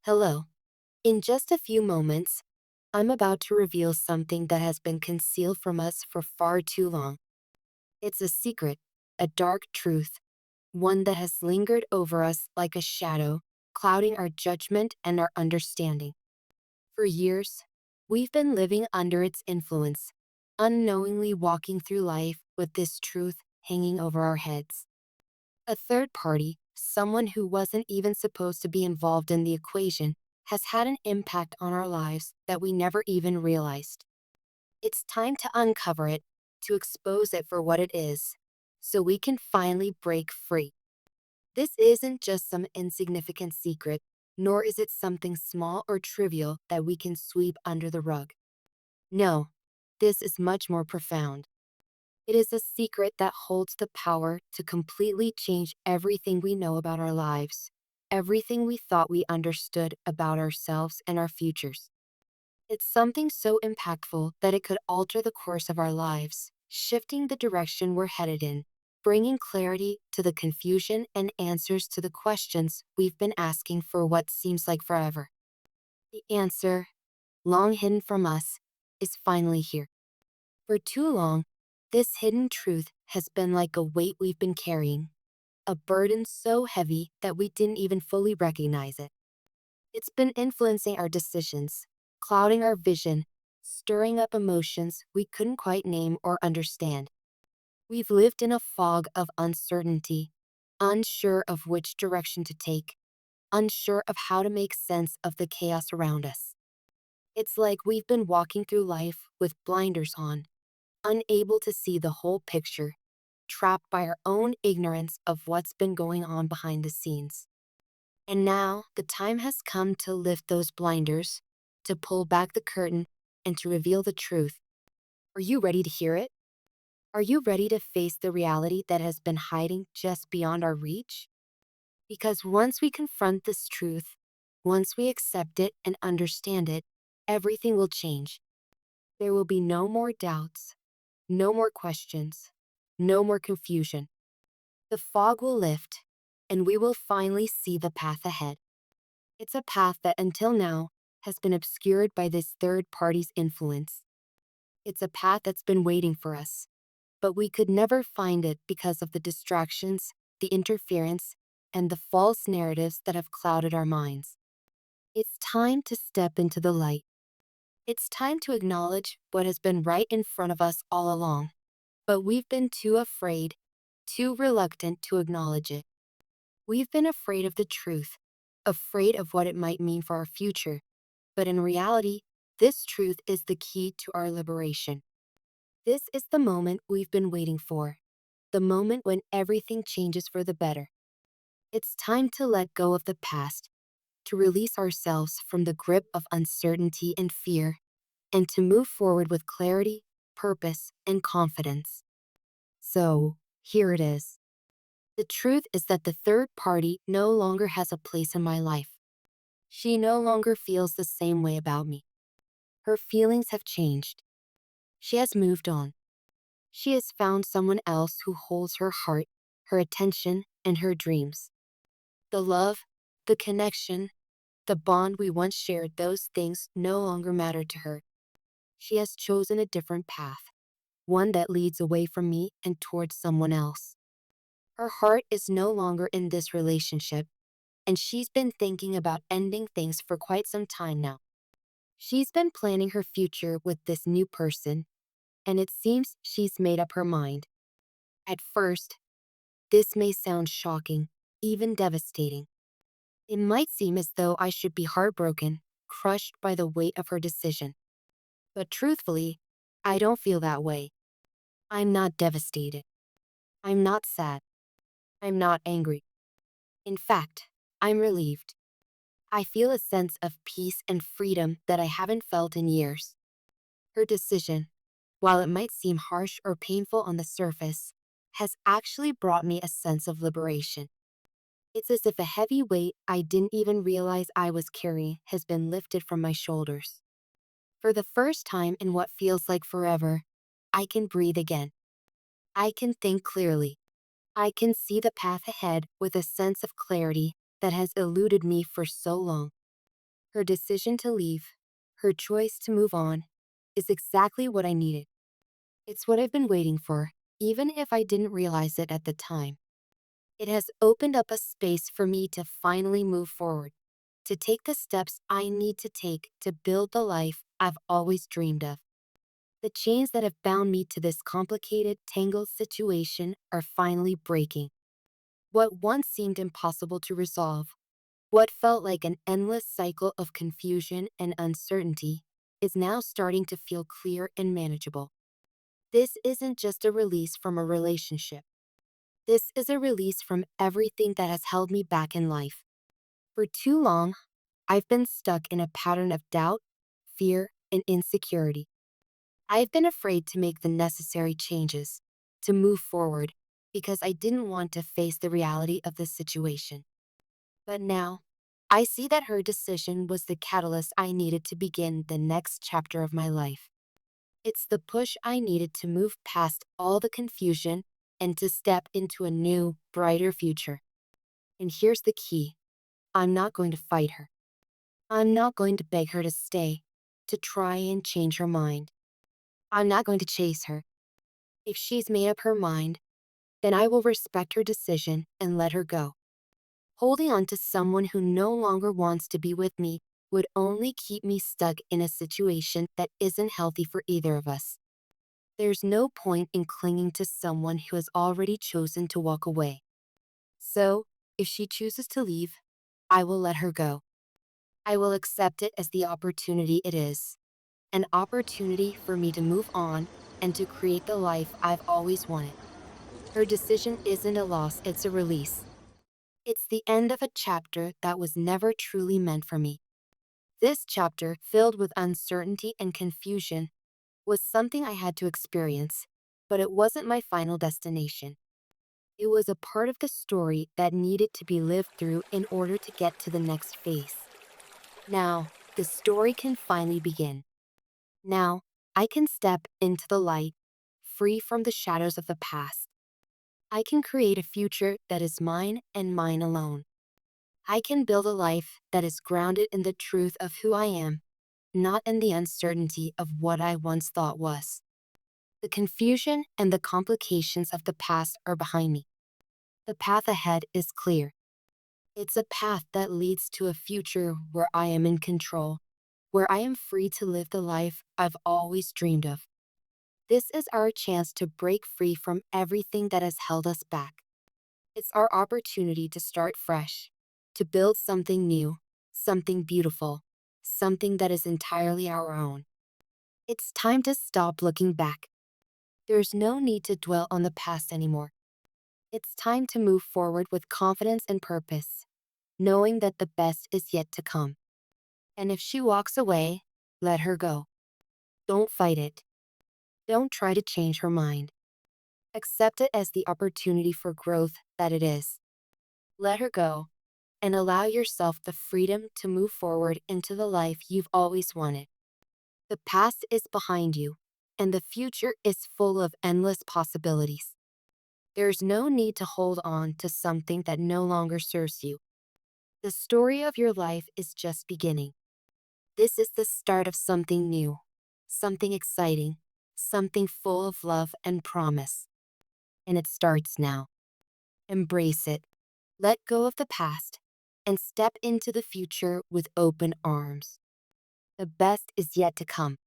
Hello. In just a few moments, I'm about to reveal something that has been concealed from us for far too long. It's a secret, a dark truth, one that has lingered over us like a shadow, clouding our judgment and our understanding. For years, we've been living under its influence, unknowingly walking through life with this truth hanging over our heads. A third party, someone who wasn't even supposed to be involved in the equation, has had an impact on our lives that we never even realized. It's time to uncover it, to expose it for what it is, so we can finally break free. This isn't just some insignificant secret, nor is it something small or trivial that we can sweep under the rug. No, this is much more profound. It is a secret that holds the power to completely change everything we know about our lives, everything we thought we understood about ourselves and our futures. It's something so impactful that it could alter the course of our lives, shifting the direction we're headed in, bringing clarity to the confusion and answers to the questions we've been asking for what seems like forever. The answer, long hidden from us, is finally here. For too long, this hidden truth has been like a weight we've been carrying, a burden so heavy that we didn't even fully recognize it. It's been influencing our decisions, clouding our vision, stirring up emotions we couldn't quite name or understand. We've lived in a fog of uncertainty, unsure of which direction to take, unsure of how to make sense of the chaos around us. It's like we've been walking through life with blinders on, unable to see the whole picture, trapped by our own ignorance of what's been going on behind the scenes. And now the time has come to lift those blinders, to pull back the curtain, and to reveal the truth. Are you ready to hear it? Are you ready to face the reality that has been hiding just beyond our reach? Because once we confront this truth, once we accept it and understand it, everything will change. There will be no more doubts, no more questions, no more confusion. The fog will lift, and we will finally see the path ahead. It's a path that until now has been obscured by this third party's influence. It's a path that's been waiting for us, but we could never find it because of the distractions, the interference, and the false narratives that have clouded our minds. It's time to step into the light. It's time to acknowledge what has been right in front of us all along, but we've been too afraid, too reluctant to acknowledge it. We've been afraid of the truth, afraid of what it might mean for our future. But in reality, this truth is the key to our liberation. This is the moment we've been waiting for, the moment when everything changes for the better. It's time to let go of the past, to release ourselves from the grip of uncertainty and fear, and to move forward with clarity, purpose, and confidence. So, here it is. The truth is that the third party no longer has a place in my life. She no longer feels the same way about me. Her feelings have changed. She has moved on. She has found someone else who holds her heart, her attention, and her dreams. The love, the connection, the bond we once shared, those things no longer matter to her. She has chosen a different path, one that leads away from me and towards someone else. Her heart is no longer in this relationship, and she's been thinking about ending things for quite some time now. She's been planning her future with this new person, and it seems she's made up her mind. At first, this may sound shocking, even devastating. It might seem as though I should be heartbroken, crushed by the weight of her decision. But truthfully, I don't feel that way. I'm not devastated. I'm not sad. I'm not angry. In fact, I'm relieved. I feel a sense of peace and freedom that I haven't felt in years. Her decision, while it might seem harsh or painful on the surface, has actually brought me a sense of liberation. It's as if a heavy weight I didn't even realize I was carrying has been lifted from my shoulders. For the first time in what feels like forever, I can breathe again. I can think clearly. I can see the path ahead with a sense of clarity that has eluded me for so long. Her decision to leave, her choice to move on, is exactly what I needed. It's what I've been waiting for, even if I didn't realize it at the time. It has opened up a space for me to finally move forward, to take the steps I need to take to build the life I've always dreamed of. The chains that have bound me to this complicated, tangled situation are finally breaking. What once seemed impossible to resolve, what felt like an endless cycle of confusion and uncertainty, is now starting to feel clear and manageable. This isn't just a release from a relationship. This is a release from everything that has held me back in life. For too long, I've been stuck in a pattern of doubt, fear, and insecurity. I've been afraid to make the necessary changes, to move forward, because I didn't want to face the reality of the situation. But now, I see that her decision was the catalyst I needed to begin the next chapter of my life. It's the push I needed to move past all the confusion and to step into a new, brighter future. And here's the key: I'm not going to fight her. I'm not going to beg her to stay, to try and change her mind. I'm not going to chase her. If she's made up her mind, then I will respect her decision and let her go. Holding on to someone who no longer wants to be with me would only keep me stuck in a situation that isn't healthy for either of us. There's no point in clinging to someone who has already chosen to walk away. So, if she chooses to leave, I will let her go. I will accept it as the opportunity it is, an opportunity for me to move on and to create the life I've always wanted. Her decision isn't a loss, it's a release. It's the end of a chapter that was never truly meant for me. This chapter, filled with uncertainty and confusion, was something I had to experience, but it wasn't my final destination. It was a part of the story that needed to be lived through in order to get to the next phase. Now, the story can finally begin. Now, I can step into the light, free from the shadows of the past. I can create a future that is mine and mine alone. I can build a life that is grounded in the truth of who I am, not in the uncertainty of what I once thought was. The confusion and the complications of the past are behind me. The path ahead is clear. It's a path that leads to a future where I am in control, where I am free to live the life I've always dreamed of. This is our chance to break free from everything that has held us back. It's our opportunity to start fresh, to build something new, something beautiful, something that is entirely our own. It's time to stop looking back. There's no need to dwell on the past anymore. It's time to move forward with confidence and purpose, knowing that the best is yet to come. And if she walks away, let her go. Don't fight it. Don't try to change her mind. Accept it as the opportunity for growth that it is. Let her go and allow yourself the freedom to move forward into the life you've always wanted. The past is behind you, and the future is full of endless possibilities. There's no need to hold on to something that no longer serves you. The story of your life is just beginning. This is the start of something new, something exciting, something full of love and promise. And it starts now. Embrace it. Let go of the past and step into the future with open arms. The best is yet to come.